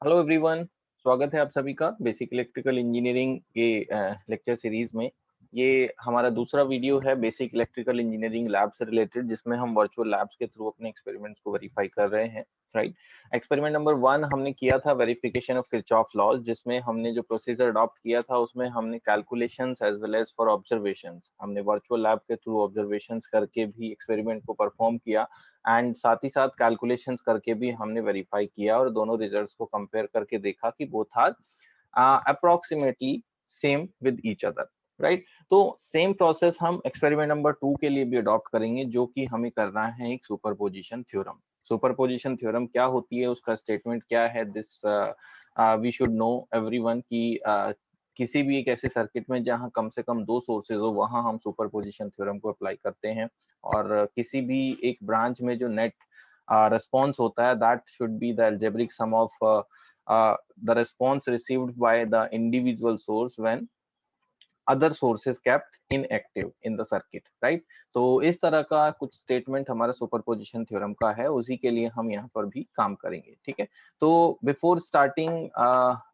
Hello everyone, स्वागत है आप सभी का बेसिक इलेक्ट्रिकल इंजीनियरिंग के लेक्चर सीरीज में। ये हमारा दूसरा वीडियो है बेसिक इलेक्ट्रिकल इंजीनियरिंग लैब से रिलेटेड, जिसमें हम वर्चुअल लैब्स के थ्रू अपने एक्सपेरिमेंट्स को वेरीफाई कर रहे हैं। राइट। एक्सपेरिमेंट नंबर 1 हमने किया था वेरिफिकेशन ऑफ किरचॉफ लॉज, जिसमें हमने जो प्रोसीजर अडॉप्ट किया था उसमें हमने calculations as well as for observations, हमने वर्चुअल लैब के थ्रू ऑब्जर्वेशंस करके भी एक्सपेरिमेंट को परफॉर्म किया एंड साथ ही साथ कैलकुलेशंस करके भी हमने वेरीफाई किया और दोनों रिजल्ट्स को कंपेयर करके देखा कि both are approximately same with each other. Right. तो सेम प्रोसेस हम एक्सपेरिमेंट नंबर 2 के लिए भी अडॉप्ट करेंगे, जो कि हमें करना है एक सुपरपोजिशन थ्योरम। सुपरपोजिशन थ्योरम क्या होती है, उसका स्टेटमेंट क्या है, this we should know everyone की किसी भी एक ऐसे सर्किट में जहां कम से कम दो सोर्सेज हो, वहां हम सुपरपोजिशन थ्योरम को अप्लाई करते हैं। और किसी भी एक ब्रांच में जो नेट रिस्पॉन्स होता है, that should be the algebraic sum of the response received by the individual source when other sources kept inactive in the circuit. Right. तो इस तरह का कुछ स्टेटमेंट हमारा सुपरपोजिशन थ्योरम का है, उसी के लिए हम यहाँ पर भी काम करेंगे। ठीक है। तो बिफोर स्टार्टिंग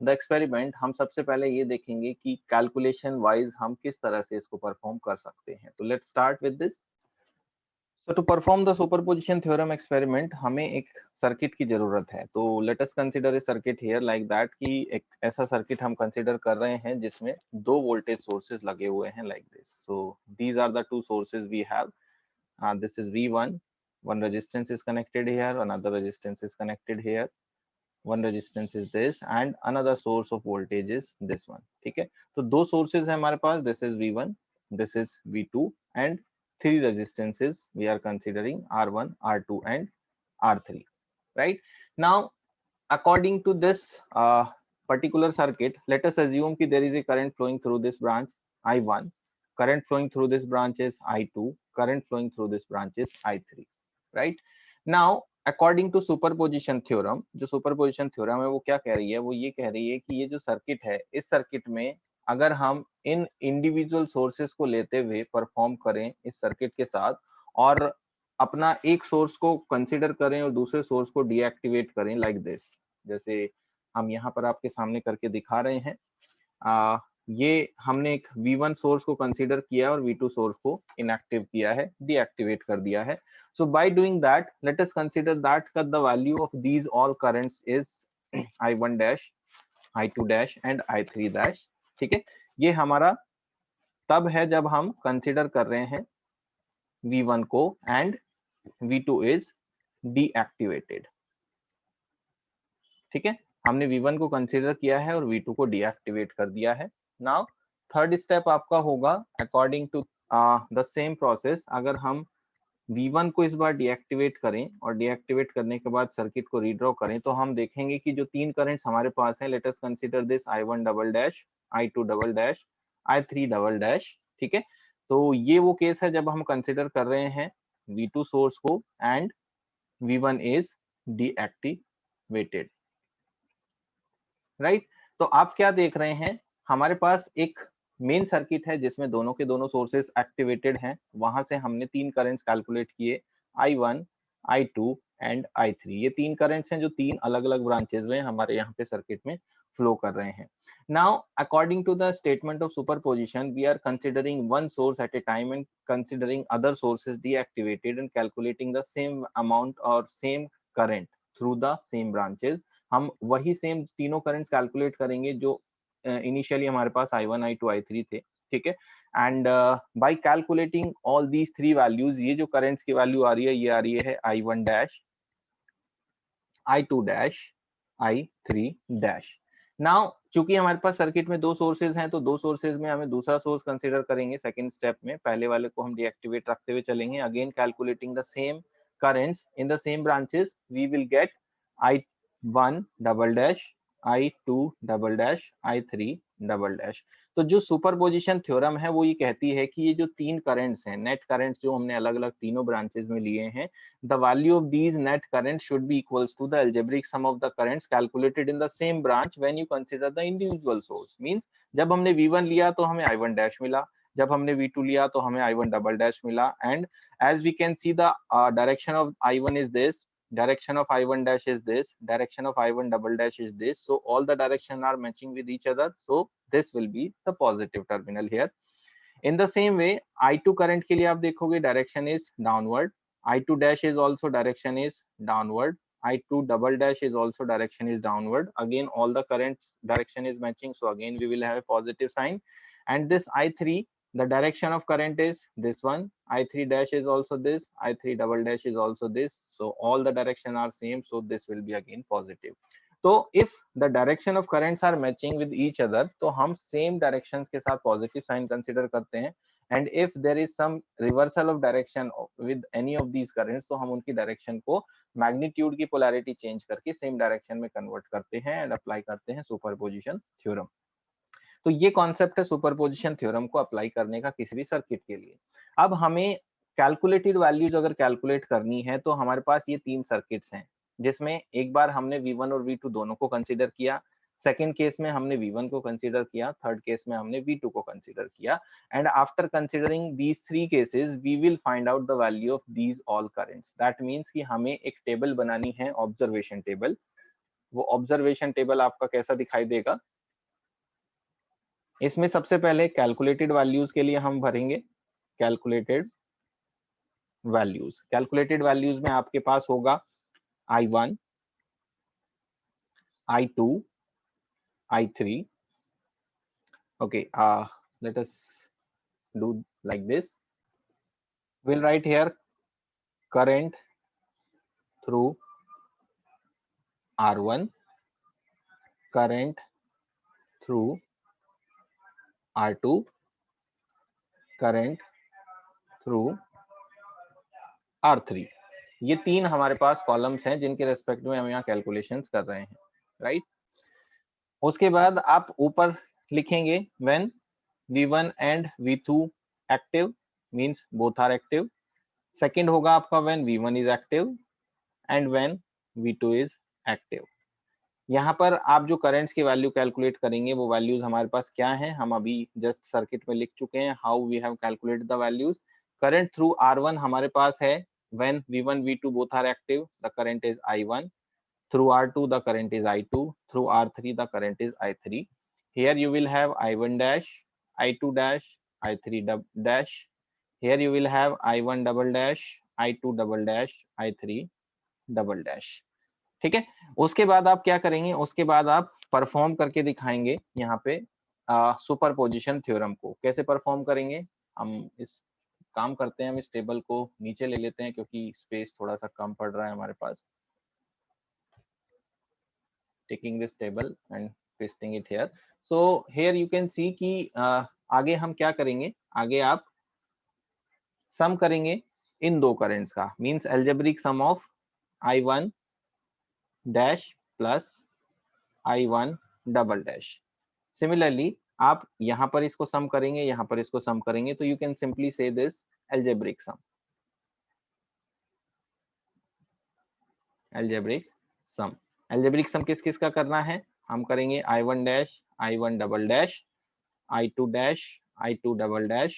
द एक्सपेरिमेंट, हम सबसे पहले ये देखेंगे कि कैलकुलेशन वाइज हम किस तरह से इसको परफॉर्म कर सकते हैं। तो let's start with this. So to perform the superposition theorem experiment, हमें एक सर्किट की जरूरत है। तो let us consider a circuit here like that कि एक ऐसा सर्किट हम कंसिडर कर रहे हैं जिसमें दो वोल्टेज सोर्सेज लगे हुए हैं like this. So these are the two sources we have. This is V1. One resistance is connected here, another resistance is connected here. One resistance is this and another source of voltage is this one. ठीक है। तो दो sources है हमारे पास, this is V1, this is V2 and three resistances we are considering R1, R2 and R3. Right. Now according to this particular circuit, let us assume that there is a current flowing through this branch I1, current flowing through this branch is I2, current flowing through this branch is I3. Right. Now according to superposition theorem, जो superposition theorem है वो क्या कह रही है, वो ये कह रही है कि ये जो सर्किट है, इस सर्किट में अगर हम इन इंडिविजुअल सोर्सेस को लेते हुए परफॉर्म करें इस सर्किट के साथ, और अपना एक सोर्स को कंसीडर करें और दूसरे सोर्स को डीएक्टिवेट करें लाइक दिस, जैसे हम यहाँ पर आपके सामने करके दिखा रहे हैं। ये हमने एक V1 सोर्स को कंसीडर किया और V2 सोर्स को इनएक्टिव किया है, डीएक्टिवेट कर दिया है। So by doing that, let us consider that the value of these all currents is I1 dash, I2 dash and I3 dash. ठीक है। ये हमारा तब है जब हम कंसीडर कर रहे हैं V1 को and V2 is deactivated. ठीक है। हमने V1 को कंसीडर किया है और V2 को डीएक्टिवेट कर दिया है। नाउ थर्ड स्टेप आपका होगा according to the same process, अगर हम V1 को इस बार डीएक्टिवेट करें और डीएक्टिवेट करने के बाद सर्किट को रीड्रॉ करें, तो हम देखेंगे कि जो तीन करंट्स हमारे पास हैं, let us consider this I1 double dash, I2 double dash, I3 double dash. ठीक है। तो ये वो केस है जब हम कंसीडर कर रहे हैं V2 सोर्स को and V1 is deactivated. Right. तो आप क्या देख रहे हैं, हमारे पास एक मेन सर्किट है जिसमें दोनों के दोनों सोर्सेस एक्टिवेटेड हैं। वहां से हमने तीन करंट्स कैलकुलेट किए, I1, I2 एंड I3। ये तीन करंट्स हैं जो तीन अलग अलग ब्रांचेस में हमारे यहाँ पे सर्किट में फ्लो कर रहे हैं। Now according to the statement of superposition, we are considering one source at a time and considering other sources deactivated and calculating the same amount और same current through the same branches. हम वही same तीनों currents calculate करेंगे जो initially हमारे पास I1, I2, I3 थे। ठीक है। And bye calculating all these three values, ये जो करंट्स की वैल्यू आ रही है, ये आ रही है I1 dash, I2 dash, I3 dash. Now चूंकि हमारे पास सर्किट में दो सोर्सेज हैं, तो दो सोर्सेज में हमें दूसरा सोर्स कंसीडर करेंगे सेकंड स्टेप में। पहले वाले को हम डीएक्टिवेट रखते हुए चलेंगे। Again calculating the same currents in the same branches, we will get I1 double dash, I2 double dash, I3 double dash. तो जो सुपरपोजिशन थ्योरम है वो ये कहती है कि ये जो तीन करंट्स हैं, नेट करंट्स जो हमने अलग अलग तीनों ब्रांचेस में लिए हैं, the value of these net currents should be equals to the algebraic sum of the currents calculated in the same branch when you consider the individual source. Means जब हमने V1 लिया तो हमें I1 डैश मिला, जब हमने V2 लिया तो हमें I1 डबल डैश मिला। And as we can see the direction of I1 is this, direction of I1 dash is this, direction of I1 double dash is this, so all the direction are matching with each other, so this will be the positive terminal here. In the same way I2 current के लिए आप देखोगे direction is downward, I2 dash is also direction is downward, I2 double dash is also direction is downward. Again all the currents direction is matching, so again we will have a positive sign. And this I3, the direction of current is this one, I3 dash is also this, I3 double dash is also this, so all the direction are same, so this will be again positive. तो if the direction of currents are matching with each other, तो हम same directions के साथ positive sign consider करते हैं. And if there is some reversal of direction with any of these currents, तो हम उनकी direction को magnitude की polarity change करके same direction में convert करते हैं and apply करते हैं superposition theorem. तो ये कॉन्सेप्ट है सुपरपोजिशन थ्योरम को अप्लाई करने का किसी भी सर्किट के लिए. अब हमें कैलकुलेटेड वैल्यूज अगर कैलकुलेट करनी है तो हमारे पास ये तीन सर्किट्स हैं, जिसमें एक बार हमने V1 और V2 दोनों को कंसीडर किया, सेकेंड केस में हमने V1 को कंसीडर किया, थर्ड केस में हमने V2 को कंसीडर किया. And after considering these three cases we will find out the value of these all currents. That means कि हमें एक टेबल बनानी है, ऑब्जर्वेशन टेबल. वो ऑब्जर्वेशन टेबल आपका कैसा दिखाई देगा, इसमें सबसे पहले कैलकुलेटेड वैल्यूज के लिए हम भरेंगे कैलकुलेटेड वैल्यूज. कैलकुलेटेड वैल्यूज में आपके पास होगा I1, I2, I3. Okay, let us do like this. We'll write here current through R1, current through R2, current through R3. ये तीन हमारे पास कॉलम्स हैं जिनके रेस्पेक्ट में हम यहाँ कैलकुलेशंस कर रहे हैं, राइट. उसके बाद आप ऊपर लिखेंगे when V1 and V2 active, means both are active. Second होगा आपका when V1 is active and when V2 is active. यहाँ पर आप जो करंट्स की वैल्यू कैलकुलेट करेंगे वो वैल्यूज हमारे पास क्या है, हम अभी जस्ट सर्किट में लिख चुके हैं. How we have calculated the values. Current through R1 हमारे पास है when V1 V2 both are active, the current is I1. Through R2 the current is I2. Through R3 the current is I3. Here you will have I1 dash, I2 dash, I3 dash. Here you will have I1 double dash, I2 double dash, I3 double dash. ठीक है. उसके बाद आप क्या करेंगे, उसके बाद आप परफॉर्म करके दिखाएंगे यहाँ पे सुपरपोजिशन थ्योरम को. कैसे परफॉर्म करेंगे, हम इस काम करते हैं, हम इस टेबल को नीचे ले लेते हैं क्योंकि स्पेस थोड़ा सा कम पड़ रहा है हमारे पास. Taking this table and pasting it here. So here you can see कि आगे हम क्या करेंगे, आगे आप सम करेंगे इन दो करेंट्स का, means algebraic sum of I1 dash plus I1 double dash. Similarly आप यहाँ पर इसको सम करेंगे, यहाँ पर इसको सम करेंगे, तो you can simply say this algebraic sum. Algebraic sum, algebraic sum किस किस का करना है, हम करेंगे I1 dash, I1 double dash, I2 dash, I2 double dash,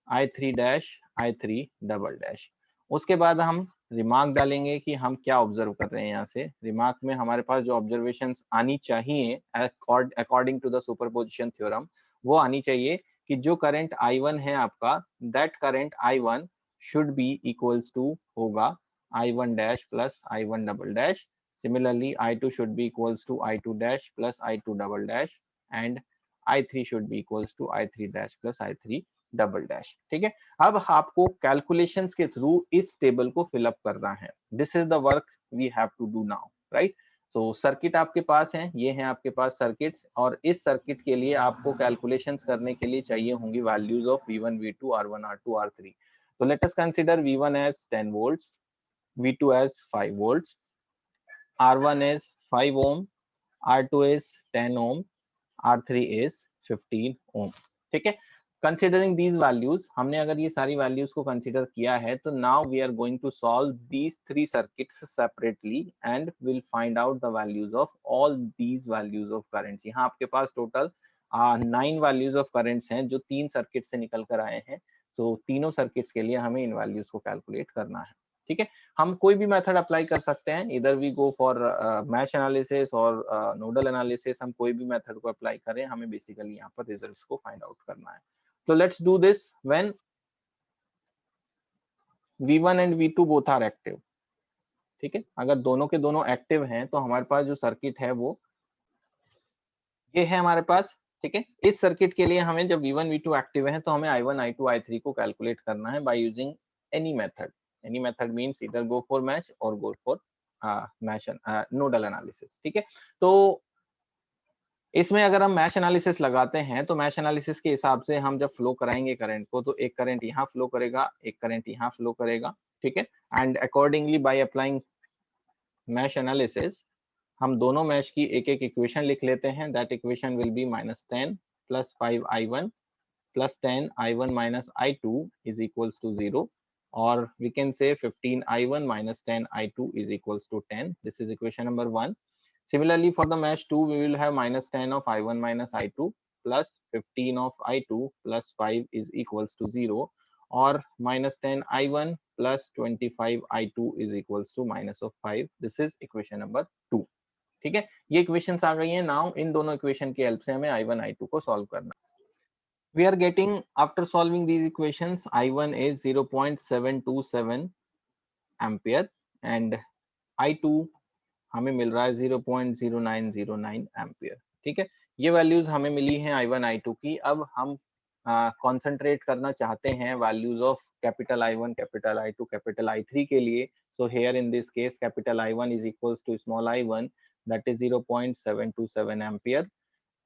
I3 dash, I3 double dash. उसके बाद हम रिमार्क डालेंगे कि हम क्या ऑब्जर्व कर रहे हैं. यहाँ से रिमार्क में हमारे पास जो ऑब्जर्वेशंस आनी चाहिए according to the superposition theorem, वो आनी चाहिए कि जो करंट I1 है आपका, that current I1 should be equals to होगा I1 dash plus I1 double dash. Similarly, I2 should be equals to I2 dash plus I2 double dash, and I3 should be equals to I3 dash plus I3 double dash. ठीक है. अब आपको calculations के through इस table को fill up करना है. This is the work we have to do now, right. So circuit आपके पास है, ये हैं आपके पास सर्किट्स, और इस सर्किट के लिए आपको कैलकुलेशंस करने के लिए चाहिए होंगी values of V1 V2 R1 R2 R3. So let us consider V1 as 10 volts, V2 as 5 volts, R1 is 5 ohm, R2 is 10 ohm, R3 is 15 ohm. ठीक है. Considering these values, हमने अगर ये सारी values को consider किया है, तो now we are going to solve these three circuits separately and we'll find out the values of all these values of currents. यहाँ आपके पास total 9 values of currents हैं जो तीन सर्किट से निकल कर आए हैं. तो तीनों सर्किट्स के लिए हमें इन values को calculate करना है. ठीक है, हम कोई भी मेथड अप्लाई कर सकते हैं, इधर we go for mesh analysis और नोडल एनालिसिस, हम कोई भी मेथड को अप्लाई करें, हमें बेसिकली यहाँ पर रिजल्ट्स को फाइंड आउट करना है। तो let's do this when V1 and V2 both are active. ठीक है, अगर दोनों के दोनों एक्टिव हैं तो हमारे पास जो सर्किट है वो ये है हमारे पास। ठीक है, इस सर्किट के लिए हमें जब V1 V2 एक्टिव है तो हमें I1 I2 I3 को कैलकुलेट करना है by using any method. Any method means इधर गो फॉर मैच और go for mesh nodal analysis. ठीक है, तो इसमें अगर हम मैश एनालिसिस लगाते हैं तो मैश एनालिसिस के हिसाब से हम जब फ्लो कराएंगे करंट को, तो एक करंट यहाँ फ्लो करेगा, एक करंट यहाँ फ्लो करेगा। ठीक है, and accordingly by applying mesh analysis हम दोनों मैश की एक एक इक्वेशन लिख लेते हैं। That equation will be -10 + 5I1 + 10I1 - I2 is equals to 0, or we can say 15I1 - 10I2 is equals to 10. This is equation number 1. Similarly, for the mesh 2, we will have -10 of I1 - I2 plus 15 of I2 plus 5 is equals to 0, or -10 I1 plus 25 I2 is equals to minus of 5. This is equation number 2. ठीक है, ये equations आ गई हैं। Now in दोनों equation की help से हमें I1 I2 को सॉल्व करना है। We are getting, after solving these equations, I1 is 0.727 ampere and I2 हमें मिल रहा है 0.0909 एम्पियर। ठीक है, ये वैल्यूज हमें मिली हैं I1 I2 की। अब हम कॉन्सेंट्रेट करना चाहते हैं values of capital I1, capital I2, capital I3 के लिए। So here in this case capital I1 is equals to small I1, that is 0.727 ampere.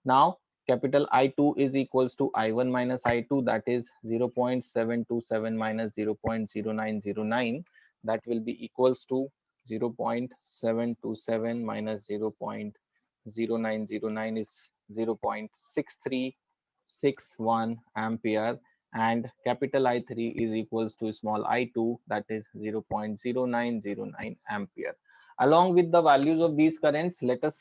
Now capital I2 is equals to I1 minus I2, that is 0.727 minus 0.0909, that will be equals to 0.727 minus 0.0909 is 0.6361 ampere, and capital I3 is equals to small I2, that is 0.0909 ampere. Along with the values of these currents, let us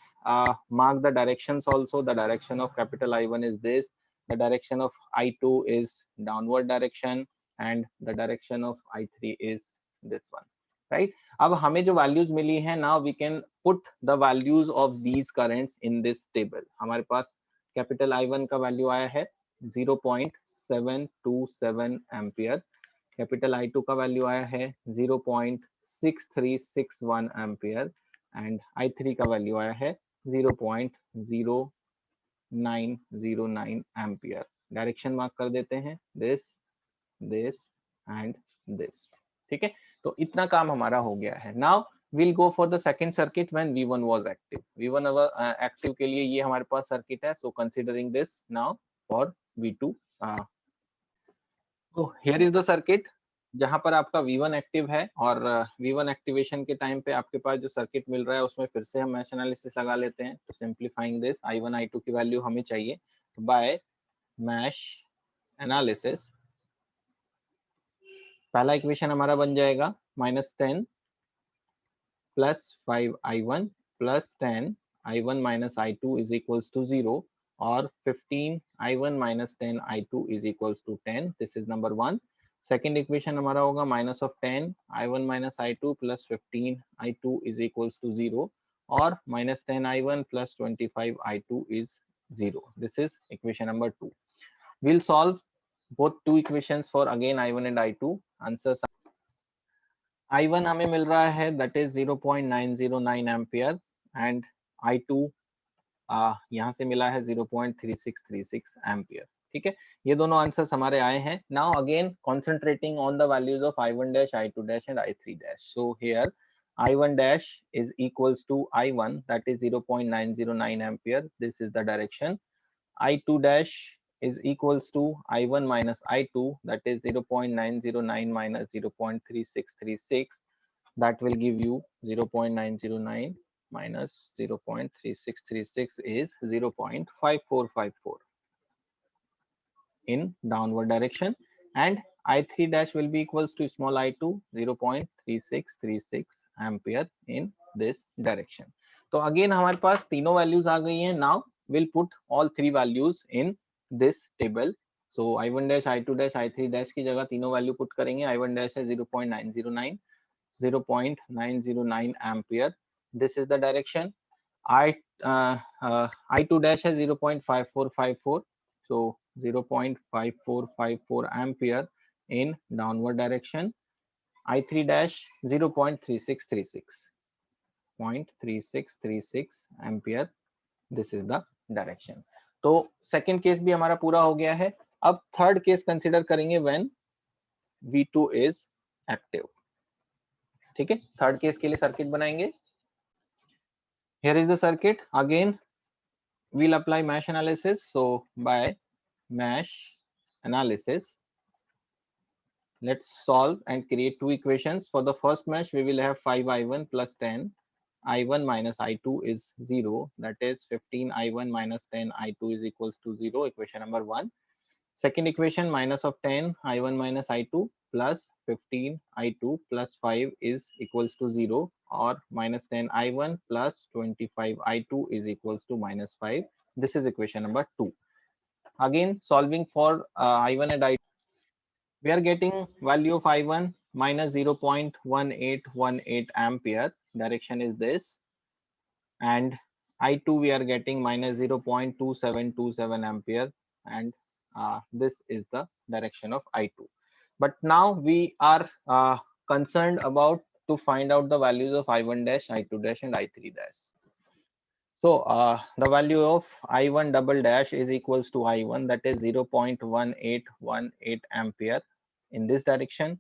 mark the directions also. The direction of capital I1 is this, the direction of I2 is downward direction, and the direction of I3 is this one, right? अब हमें जो values मिली हैं, now we can put the values of these currents in this table. हमारे पास capital I1 का value आया है 0.727 ampere, capital I2 का value आया है 0.6361 एम्पियर, एंड I3 का वैल्यू आया है 0.0909 एम्पियर। डायरेक्शन मार्क कर देते हैं, दिस एंड दिस। ठीक है, तो इतना काम हमारा हो गया है। Now we'll go for the second circuit when V1 was active. V1 active के लिए ये हमारे पास सर्किट है। So considering this now for V2, तो here is the circuit जहां पर आपका V1 एक्टिव है, और V1 एक्टिवेशन के टाइम पे आपके पास जो सर्किट मिल रहा है उसमें फिर से हम मैश एनालिसिस लगा लेते हैं। तो सिंप्लीफाइंग दिस, I1 I2 की वैल्यू हमें चाहिए, तो बाय मैश एनालिसिस पहला इक्वेशन हमारा बन जाएगा -10 plus 5I1 plus 10 I1 minus I2 is equals to 0, or 15 I1 minus 10 I2 is equals to 10. This is number 1. Second equation हमारा होगा minus of 10 I1 minus I2 plus 15 I2 is equals to 0, or minus 10 I1 plus 25 I2 is 0. This is equation number 2. We'll solve both two equations for again I1 and I2. Answers I1 हमें मिल रहा है that is 0.909 ampere, and I2 यहाँ से मिला है 0.3636 ampere. ठीक है, ये दोनों आंसर्स हमारे आए हैं। Now again concentrating on the values of I1 dash, I2 dash and I3 dash. So here I1 dash is equals to I1, that is 0.909 ampere. This is the direction. I2 dash is equals to I1 minus I2, that is 0.909 minus 0.3636. That will give you 0.909 minus 0.3636 is 0.5454 in downward direction, and I3 dash will be equals to small I2, 0.3636 ampere in this direction. तो again हमारे पास तीनों values आ गई हैं। Now we'll put all three values in this table. So I1 dash, I2 dash, I3 dash की जगह तीनों value put करेंगे। I1 dash है 0.909, 0.909 ampere. This is the direction. I2 dash है 0.5454, so 0.5454 ampere in downward direction. I3 dash 0.3636 ampere. This is the direction. तो second case भी हमारा पूरा हो गया है. अब थर्ड केस कंसिडर करेंगे व्हेन V2 इज एक्टिव. ठीक है, थर्ड केस के लिए सर्किट बनाएंगे. Here is the circuit. Again we'll apply mesh analysis. So by mesh analysis, let's solve and create two equations. For the first mesh, we will have 5i1 plus 10 I1 minus I2 is 0. That is 15 I1 minus 10 I2 is equals to 0. Equation number 1. Second equation, minus of 10 I1 minus I2 plus 15 I2 plus 5 is equals to 0, or minus 10 I1 plus 25 I2 is equals to minus 5. This is equation number 2. Again solving for I1 and I2, we are getting value of I1 minus 0.1818 ampere. Direction is this. And I2 we are getting minus 0.2727 ampere, and this is the direction of I2. But now we are concerned about to find out the values of I1 dash, I2 dash and I3 dash. So the value of I1 double dash is equals to I1, that is 0.1818 ampere in this direction.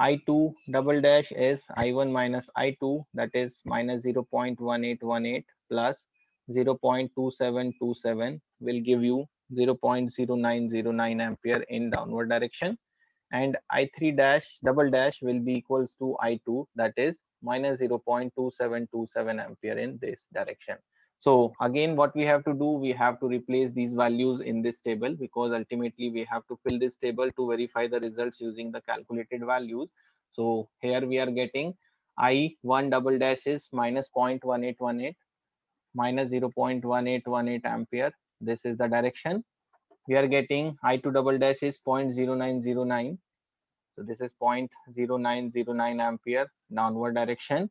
I2 double dash is I1 minus I2, that is minus 0.1818 plus 0.2727 will give you 0.0909 ampere in downward direction. And I3 dash double dash will be equals to I2, that is minus 0.2727 ampere in this direction. So again, what we have to do, we have to replace these values in this table, because ultimately we have to fill this table to verify the results using the calculated values. So here we are getting I1 double dash is minus 0.1818, minus 0.1818 ampere. This is the direction. We are getting I2 double dash is 0.0909. So this is 0.0909 ampere downward direction.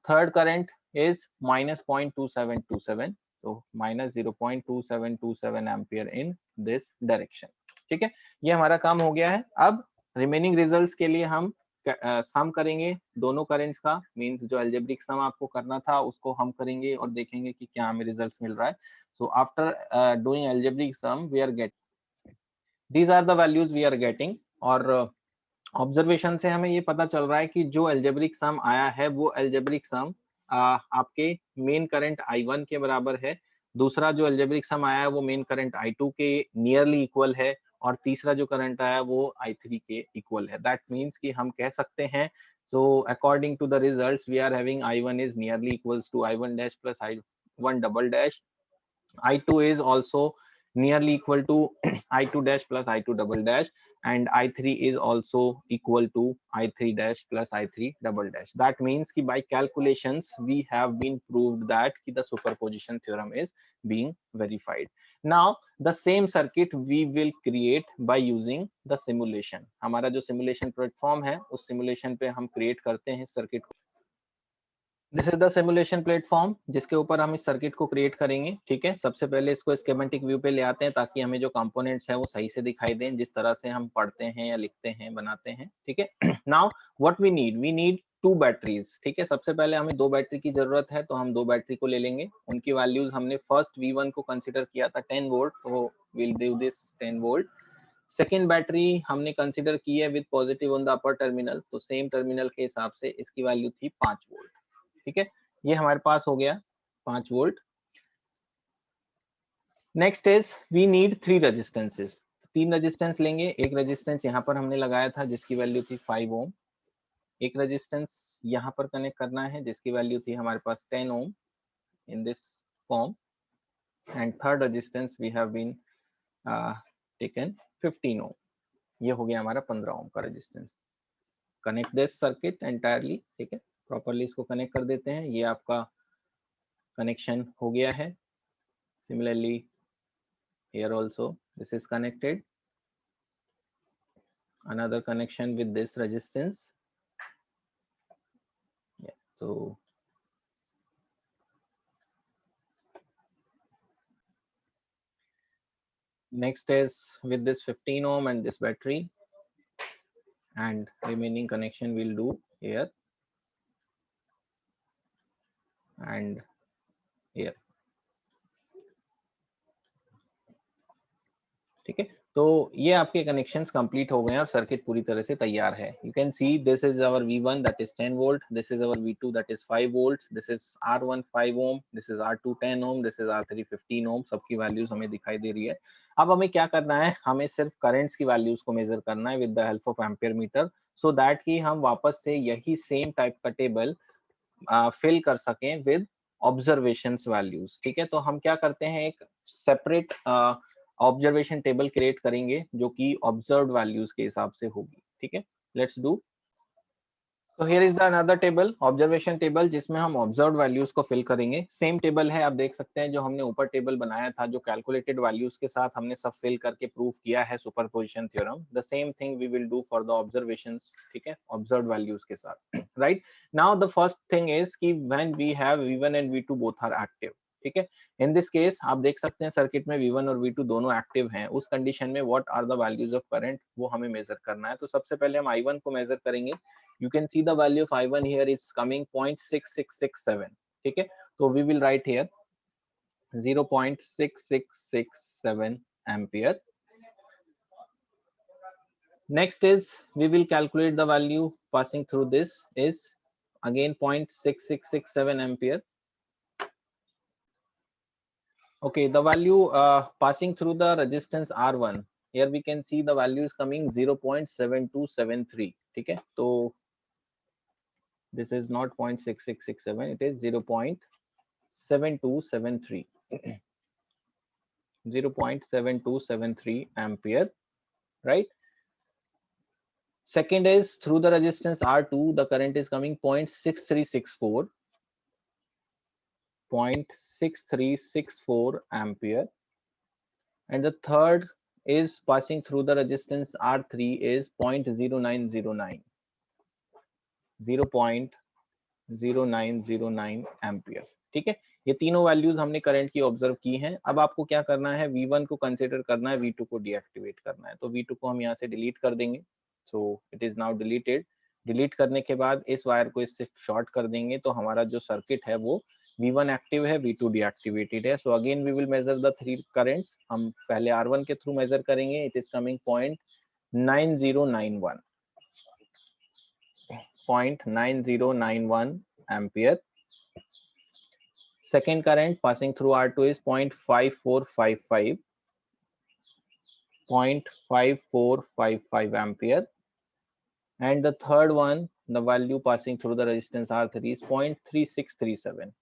Third current is minus 0.2727, so minus 0.2727 ampere in this direction. ठीक है, ये हमारा काम हो गया है. अब remaining results के लिए हम सम करेंगे दोनों करंट्स का, मींस जो अलजेब्रिक सम आपको करना था उसको हम करेंगे और देखेंगे कि क्या हमें रिजल्ट्स मिल रहा है. So after doing algebraic sum we are get these are the values we are getting. और ऑब्जर्वेशन से हमें ये पता चल रहा है कि जो एल्जेब्रिक सम आया है वो एल्जेब्रिक सम आपके मेन करंट I1 के बराबर है. दूसरा जो एल्जेब्रिक सम आया है वो मेन करंट I2 के नियरली इक्वल है, और तीसरा जो करंट आया वो I3 के इक्वल है. दैट मींस कि हम कह सकते हैं, so according to the results we are having I1 is nearly equals to I1 dash plus I1 double dash. I2 is also nearly equal to I2 dash plus I2 double dash, and I3 is also equal to I3 dash plus I3 double dash. That means कि by calculations we have been proved that the superposition theorem is being verified. Now the same circuit we will create by using the simulation. हमारा जो simulation platform है उस simulation पे हम create करते हैं circuit को. This is the simulation platform जिसके ऊपर हम इस सर्किट को क्रिएट करेंगे. ठीक है, सबसे पहले इसको स्कीमेटिक व्यू पे ले आते हैं ताकि हमें जो कंपोनेंट्स है वो सही से दिखाई दें, जिस तरह से हम पढ़ते हैं या लिखते हैं, बनाते हैं. ठीक है, now what we need to batteries. ठीक है, सबसे पहले हमें दो बैटरी की जरूरत है, तो हम दो बैटरी को ले लेंगे. उनकी वैल्यूज हमने फर्स्ट V1 को कंसिडर किया था 10 वोल्ट, तो will do this 10 volt. Second battery हमने कंसिडर की है with positive on the upper terminal, तो सेम टर्मिनल के हिसाब से इसकी वैल्यू थी 5 वोल्ट. ठीक है, ये हमारे पास हो गया 5 volt. Next is we need 3 resistances. 3 resistance लेंगे. एक रेजिस्टेंस यहाँ पर हमने लगाया था जिसकी वैल्यू थी 5 ओम. एक रेजिस्टेंस यहाँ पर कनेक्ट करना है जिसकी वैल्यू थी हमारे पास 10 ohm in this form. And third resistance we have been taken 15 ohm. ये हो गया हमारा 15 ओम का resistance. Connect this circuit entirely. ठीक है, प्रॉपर्ली इसको कनेक्ट कर देते हैं. ये आपका कनेक्शन हो गया है. Similarly, here also this is connected. Another connection with this resistance. So next is with this 15 ohm and this battery, and remaining connection we'll do here and here. ठीक है, तो ये आपके कनेक्शंस कंप्लीट हो गए हैं और सर्किट पूरी तरह से तैयार है. You can see this is our V1 that is 10 volt, this is our V2 that is 5 volt, this is R1 5 ohm, this is R2 10 ohm, this is R3 15 ohm. सबकी वैल्यूज हमें दिखाई दे रही है. अब हमें क्या करना है, हमें सिर्फ करंट्स की वैल्यूज को मेजर करना है with the help of ampere meter, so that कि हम वापस से यही सेम टाइप का टेबल फिल कर सकें विद ऑब्जर्वेशंस वैल्यूज. ठीक है, तो हम क्या करते हैं, एक सेपरेट ऑब्जर्वेशन टेबल क्रिएट करेंगे जो कि ऑब्जर्व्ड वैल्यूज के हिसाब से होगी. ठीक है, लेट्स डू. तो here is the another table, observation table, जिसमें हम ऑब्जर्व्ड वैल्यूज को फिल करेंगे. सेम टेबल है, आप देख सकते हैं जो हमने ऊपर टेबल बनाया था, जो कैलकुलेटेड वैल्यूज के साथ हमने सब फिल करके प्रूव किया है superposition theorem. The same thing we will do for the observations. ठीक है, ऑब्जर्व्ड वैल्यूज के साथ. Right now the first thing is कि when we have V1 and V2 both are active. ठीक है, इन दिस केस आप देख सकते हैं सर्किट में V1 और V2 दोनों एक्टिव हैं. उस कंडीशन में what are the values of current, वो हमें मेजर करना है. तो सबसे पहले हम I1 को मेजर करेंगे. You can see the value of I1 here is coming 0.6667. ठीक है, तो we will write here 0.6667 ampere. Next is we will calculate the value passing through this is again 0.6667 ampere. Okay, the value passing through the resistance R1, here we can see the value is coming 0.7273. ठीक है, तो this is not 0.6667, it is 0.7273. 0.7273 ampere, right? Second is through the resistance R2, the current is coming 0.6364, 0.6364 ampere. And the third is passing through the resistance R3 is 0.0909, 0.0909 ampere. ठीक है, ये तीनों values हमने current की observe की हैं. अब आपको क्या करना है, V1 को कंसीडर करना है, V2 को डीएक्टिवेट करना है. तो V2 को हम यहाँ से डिलीट कर देंगे. So it is now deleted. Delete करने के बाद इस वायर को इससे शॉर्ट कर देंगे, तो हमारा जो सर्किट है वो V1 एक्टिव है, V2 डीएक्टिवेटेड है. So again we will measure the three currents. हम पहले R1 के थ्रू मेजर करेंगे. It is coming 0.9091, 0.9091 ampere. Second current passing through R2 is 0.5455, 0.5455 ampere. And the third one, the value passing through the resistance R3 is 0.3637,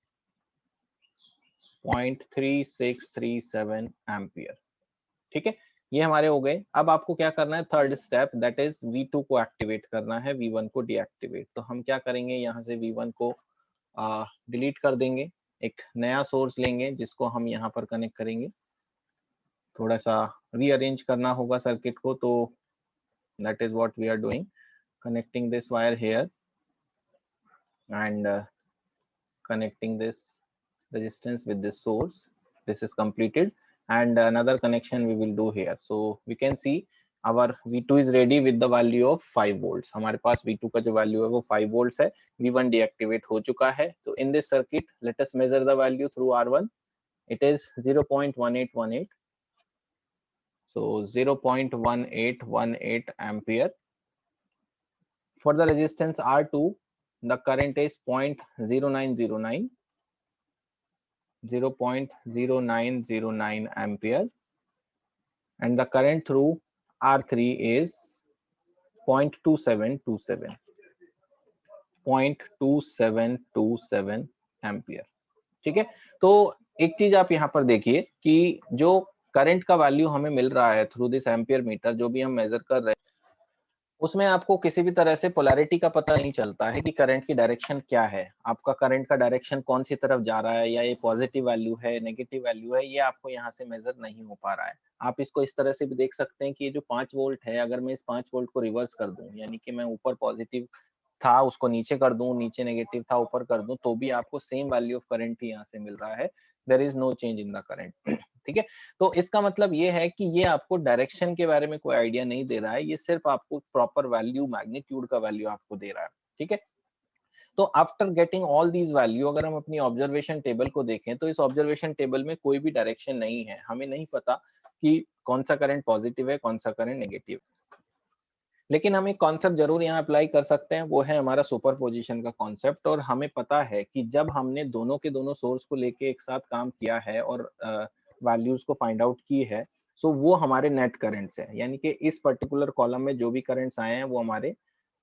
0.3637 ampere. ठीक है, ये हमारे हो गए. अब आपको क्या करना है, third step, that is V2 को एक्टिवेट करना है, V1 को डीएक्टिवेट. तो हम क्या करेंगे, यहाँ से V1 को डिलीट कर देंगे. एक नया सोर्स लेंगे जिसको हम यहाँ पर कनेक्ट करेंगे. थोड़ा सा रीअरेंज करना होगा सर्किट को, तो that is what we are doing, connecting this wire here and connecting this resistance with this source. This is completed, and another connection we will do here. So we can see our V2 is ready with the value of 5 volts. हमारे पास V2 का जो value है वो 5 volts है. V1 deactivate हो चुका है. तो in this circuit let us measure the value through R1. It is 0.1818, so 0.1818 ampere. For the resistance R2, the current is 0.0909, 0.0909 ampere, and the current through R3 is 0.2727, 0.2727 ampere. ठीक है, तो एक चीज आप यहाँ पर देखिए कि जो करंट का वैल्यू हमें मिल रहा है थ्रू दिस एम्पियर मीटर, जो भी हम मेजर कर रहे हैं, उसमें आपको किसी भी तरह से पोलैरिटी का पता नहीं चलता है कि करंट की डायरेक्शन क्या है. आपका करंट का डायरेक्शन कौन सी तरफ जा रहा है, या ये पॉजिटिव वैल्यू है, नेगेटिव वैल्यू है, ये आपको यहाँ से मेजर नहीं हो पा रहा है. आप इसको इस तरह से भी देख सकते हैं कि ये जो 5 वोल्ट है, अगर मैं इस 5 वोल्ट को रिवर्स कर दूं, यानी कि मैं ऊपर पॉजिटिव था उसको नीचे कर दूं, नीचे नेगेटिव था ऊपर कर दूं, तो भी आपको सेम वैल्यू ऑफ करंट ही यहाँ से मिल रहा है, there is no change in the current. ठीक है, तो इसका मतलब ये है कि ये आपको डायरेक्शन के बारे में कोई आइडिया नहीं दे रहा है, ये सिर्फ आपको प्रॉपर वैल्यू, मैग्नीट्यूड का वैल्यू आपको दे रहा है। ठीक है, तो after getting all these value, अगर हम अपनी ऑब्जर्वेशन टेबल को देखें तो इस ऑब्जर्वेशन टेबल में कोई भी डायरेक्शन नहीं है, हमें नहीं पता कि कौन सा करंट पॉजिटिव है, कौन सा करंट नेगेटिव। लेकिन हम एक कॉन्सेप्ट जरूर यहाँ अप्लाई कर सकते हैं, वो है हमारा सुपरपोजिशन का कॉन्सेप्ट। और हमें पता है कि जब हमने दोनों के दोनों सोर्स को लेके एक साथ काम किया है और वैल्यूज को फाइंड आउट की है, सो वो हमारे नेट करंट्स है, यानी कि इस पर्टिकुलर कॉलम में जो भी करंट्स आए हैं वो हमारे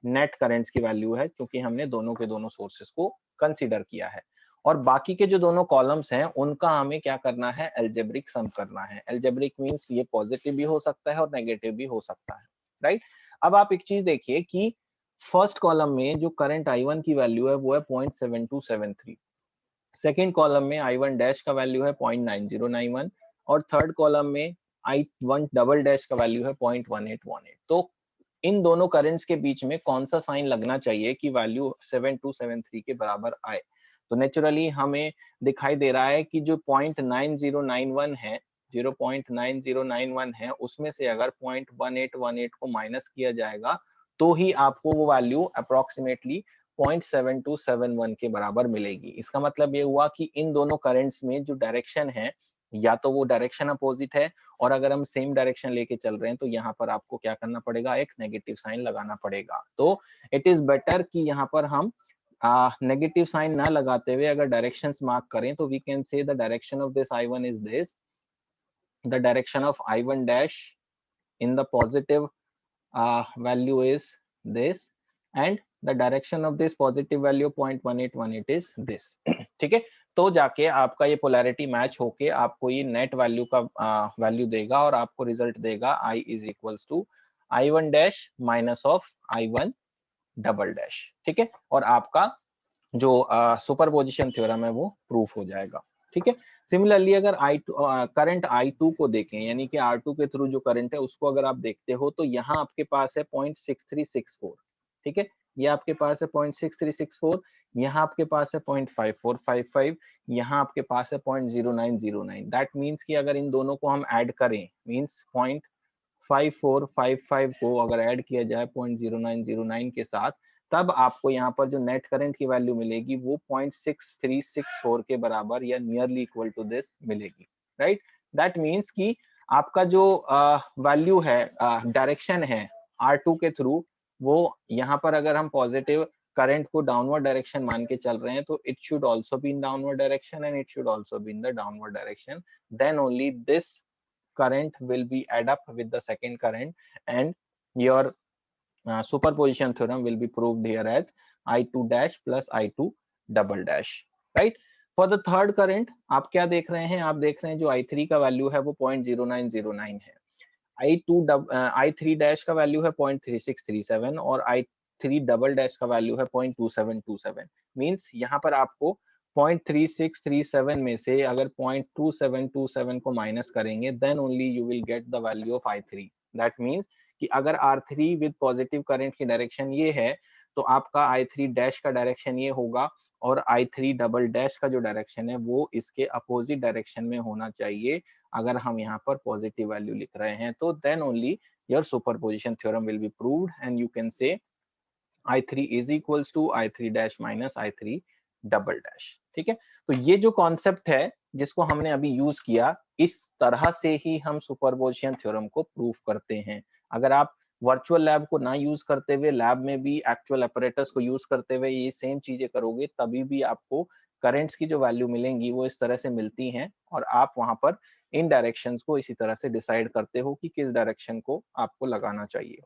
नेट करंट्स की वैल्यू है, क्योंकि हमने दोनों के दोनों सोर्सेस को कंसीडर किया है। और बाकी के जो दोनों कॉलम्स हैं उनका हमें क्या करना है, एल्जेब्रिक सम करना है। एल्जेब्रिक मींस ये पॉजिटिव भी हो सकता है और नेगेटिव भी हो सकता है, राइट। अब आप एक चीज देखिए कि फर्स्ट कॉलम में जो करंट I1 की वैल्यू है वो है 0.7273, सेकेंड कॉलम में I1 डैश का वैल्यू है 0.9091 और थर्ड कॉलम में I1 डबल डैश का वैल्यू है 0.1818। तो इन दोनों करंट्स के बीच में कौन सा साइन लगना चाहिए कि वैल्यू 7273 के बराबर आए? तो नेचुरली हमें दिखाई दे रहा है कि जो 0.9091 है, 0.9091 है, उसमें से अगर 0.1818 को माइनस किया जाएगा तो ही आपको वो वैल्यू अप्रोक्सीमेटली 0.7271 के बराबर मिलेगी। इसका मतलब ये हुआ कि इन दोनों करंट्स में जो डायरेक्शन है, या तो वो डायरेक्शन अपोजिट है, और अगर हम सेम डायरेक्शन लेके चल रहे हैं तो यहाँ पर आपको क्या करना पड़ेगा, एक नेगेटिव साइन लगाना पड़ेगा। तो इट इज बेटर कि यहाँ पर हम नेगेटिव साइन ना लगाते हुए अगर डायरेक्शंस मार्क करें तो we can say the direction of this I1 is this, the direction of I1 dash in the positive value is this, and the direction of this positive value 0.1818 is this। ठीक है, तो जाके आपका ये polarity match होके आपको ये net value का वैल्यू देगा और आपको रिजल्ट देगा I is equals to I1 dash minus of I1 double dash. ठीक है, और आपका जो सुपरपोजिशन थ्योरम है वो प्रूफ हो जाएगा। ठीक है, सिमिलरली अगर करंट I2 को देखें, यानी कि R2 के थ्रू जो करंट है उसको अगर आप देखते हो तो यहाँ आपके पास है 0.6364। ठीक है, ये आपके पास है 0.6364, यहाँ आपके पास है 0.5455, यहाँ आपके पास है 0.0909। दैट मीन्स कि अगर इन दोनों को हम ऐड करें, मीन्स 0.5455 को अगर ऐड किया जाए 0.0909 के साथ, तब आपको यहाँ पर जो नेट करंट की वैल्यू मिलेगी वो 0.6364 के बराबर या नियरली इक्वल टू दिस मिलेगी, राइट। दैट मीन्स कि आपका जो वैल्यू है, डायरेक्शन है R2 के थ्रू, वो यहाँ पर अगर हम पॉजिटिव करंट को डाउनवर्ड डायरेक्शन मान के चल रहे हैं तो it should also be in downward direction and it should also be in the downward direction, then only this current will be add up with the second current and your superposition theorem will be proved here as I2 dash plus I2 double dash, right। For the third current आप क्या देख रहे हैं, आप देख रहे हैं जो I3 का वैल्यू है वो 0.0909 है, I3 डैश का वैल्यू है 0.3637 और I3 डबल डैश का वैल्यू है 0.2727। मींस यहाँ पर आपको 0.3637 में से अगर 0.2727 को माइनस करेंगे then only you will get the value of I3। That means कि अगर R3 विद पॉजिटिव करंट की डायरेक्शन ये है तो आपका I3 डैश का डायरेक्शन ये होगा और I3 डबल डैश का जो डायरेक्शन है वो इसके अपोजिट डायरेक्शन में होना चाहिए। अगर हम यहाँ पर पॉजिटिव वैल्यू लिख रहे हैं तो then only your superposition theorem will be proved and you can say I3 is equals to I3 dash minus I3 double dash. ठीक है, तो ये जो कॉन्सेप्ट है जिसको हमने अभी यूज किया, इस तरह से ही हम सुपरपोजिशन थ्योरम को प्रूव करते हैं। अगर आप वर्चुअल लैब को ना यूज करते हुए लैब में भी एक्चुअल ऑपरेटर्स को यूज करते हुए ये सेम चीजें करोगे तभी भी आपको करंट्स की जो वैल्यू मिलेंगी वो इस तरह से मिलती हैं और आप वहां पर इन डायरेक्शंस को इसी तरह से डिसाइड करते हो कि किस डायरेक्शन को आपको लगाना चाहिए,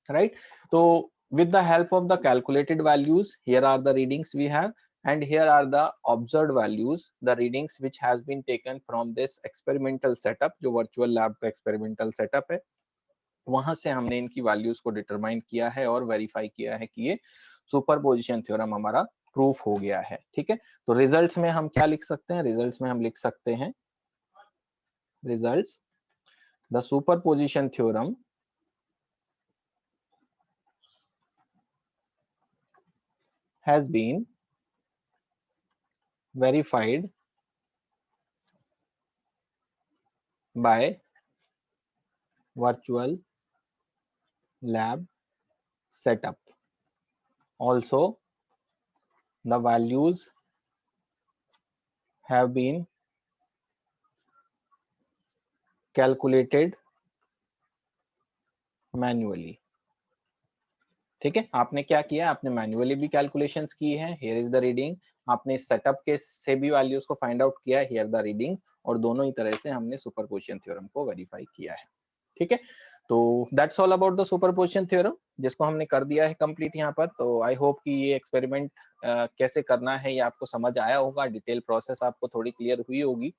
राइट। तो with the help of the calculated values, here are the readings we have and here are the observed values, the readings which has been taken from this experimental setup, जो virtual lab का experimental setup है, वहां से हमने इनकी values को determine किया है और वेरीफाई किया है कि ये सुपरपोजिशन थ्योरम हमारा प्रूफ हो गया है। ठीक है, तो रिजल्ट्स में हम क्या लिख सकते हैं, रिजल्ट्स में हम लिख सकते हैं results, the superposition theorem has been verified by virtual lab setup. Also, the values have been calculated manually. ठीक है, आपने क्या किया, आपने मैन्युअली भी कैलकुलेशंस की है, हियर इज द रीडिंग, आपने सेटअप के से भी वैल्यूज को फाइंड आउट किया है, हियर द रीडिंग, और दोनों ही तरह से हमने सुपरपोजिशन थ्योरम को वेरीफाई किया है। ठीक है, तो that's all about the superposition theorem, जिसको हमने कर दिया है कंप्लीट यहाँ पर। तो आई होप कि ये एक्सपेरिमेंट कैसे करना है ये आपको समझ आया होगा, डिटेल प्रोसेस आपको थोड़ी क्लियर हुई होगी।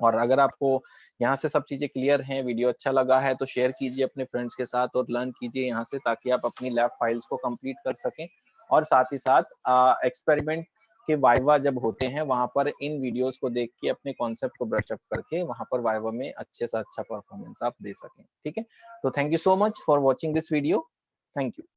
और अगर आपको यहाँ से सब चीजें क्लियर हैं, वीडियो अच्छा लगा है तो शेयर कीजिए अपने फ्रेंड्स के साथ और लर्न कीजिए यहाँ से, ताकि आप अपनी लैब फाइल्स को कंप्लीट कर सकें। और साथ ही साथ एक्सपेरिमेंट के वाइवा जब होते हैं वहां पर इन वीडियोस को देख के अपने कॉन्सेप्ट को ब्रश अप करके वहां पर वाइवा में अच्छे से अच्छा परफॉर्मेंस आप दे सकें। ठीक है, तो thank you so much for watching this video. Thank you.